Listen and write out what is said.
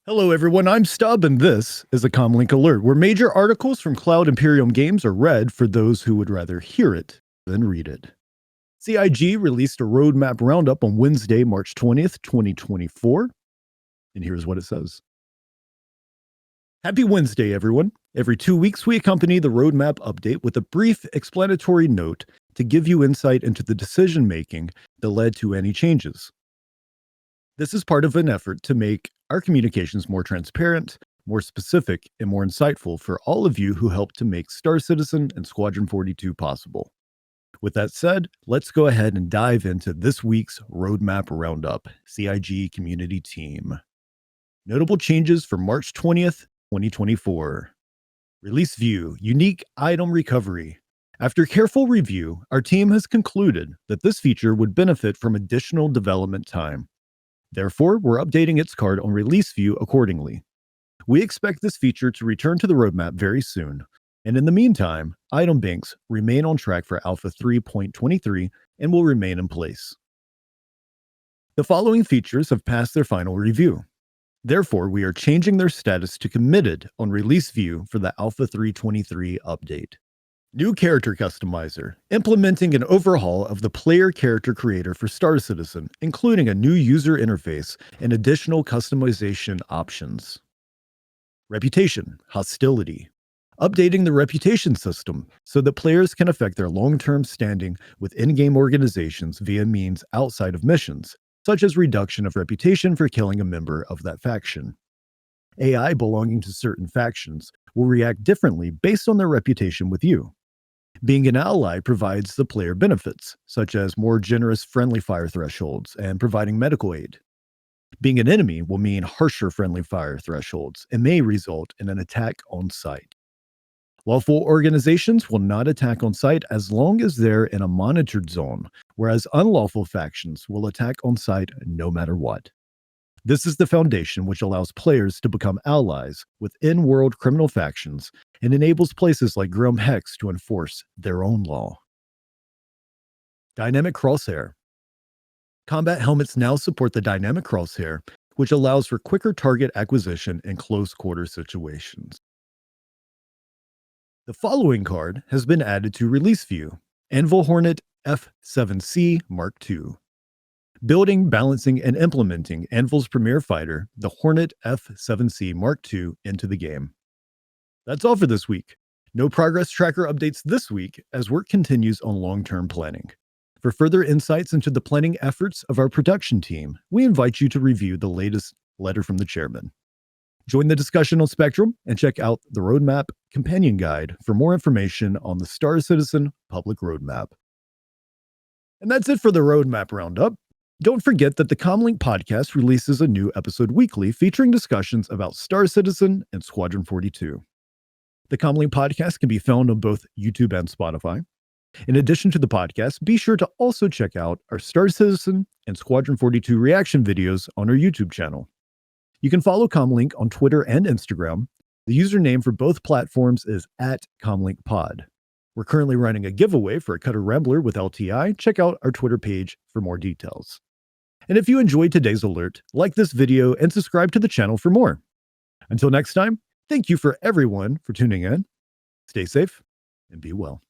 Hello everyone, I'm Stubb and this is a CommLink Alert, where major articles from Cloud Imperium Games are read for those who would rather hear it than read it. CIG released a roadmap roundup on Wednesday, March 20th, 2024, and here's what it says. Happy Wednesday, everyone. Every 2 weeks, we accompany the roadmap update with a brief explanatory note to give you insight into the decision-making that led to any changes. This is part of an effort to make our communications more transparent, more specific, and more insightful for all of you who helped to make Star Citizen and Squadron 42 possible. With that said, let's go ahead and dive into this week's Roadmap Roundup, CIG Community Team. Notable changes for March 20th, 2024. Release View, Unique Item Recovery. After careful review, our team has concluded that this feature would benefit from additional development time. Therefore, we're updating its card on Release View accordingly. We expect this feature to return to the roadmap very soon, and in the meantime, item banks remain on track for Alpha 3.23 and will remain in place. The following features have passed their final review. Therefore, we are changing their status to committed on Release View for the Alpha 3.23 update. New Character Customizer, implementing an overhaul of the player character creator for Star Citizen, including a new user interface and additional customization options. Reputation, Hostility, updating the reputation system so that players can affect their long-term standing with in-game organizations via means outside of missions, such as reduction of reputation for killing a member of that faction. AI belonging to certain factions will react differently based on their reputation with you. Being an ally provides the player benefits, such as more generous friendly fire thresholds and providing medical aid. Being an enemy will mean harsher friendly fire thresholds and may result in an attack on site. Lawful organizations will not attack on site as long as they're in a monitored zone, whereas unlawful factions will attack on site no matter what. This is the foundation which allows players to become allies with in-world criminal factions and enables places like Grim Hex to enforce their own law. Dynamic Crosshair. Combat helmets now support the Dynamic Crosshair, which allows for quicker target acquisition in close-quarter situations. The following card has been added to Release View, Anvil Hornet F7C Mark II. Building, balancing, and implementing Anvil's premier fighter, the Hornet F7C Mark II, into the game. That's all for this week. No progress tracker updates this week as work continues on long-term planning. For further insights into the planning efforts of our production team, we invite you to review the latest letter from the chairman. Join the discussion on Spectrum and check out the Roadmap Companion Guide for more information on the Star Citizen public roadmap. And that's it for the Roadmap Roundup. Don't forget that the CommLink Podcast releases a new episode weekly featuring discussions about Star Citizen and Squadron 42. The CommLink Podcast can be found on both YouTube and Spotify. In addition to the podcast, be sure to also check out our Star Citizen and Squadron 42 reaction videos on our YouTube channel. You can follow CommLink on Twitter and Instagram. The username for both platforms is @CommLinkPod. We're currently running a giveaway for a Cutter Rambler with LTI. Check out our Twitter page for more details. And if you enjoyed today's alert, like this video and subscribe to the channel for more. Until next time, thank you for everyone for tuning in. Stay safe and be well.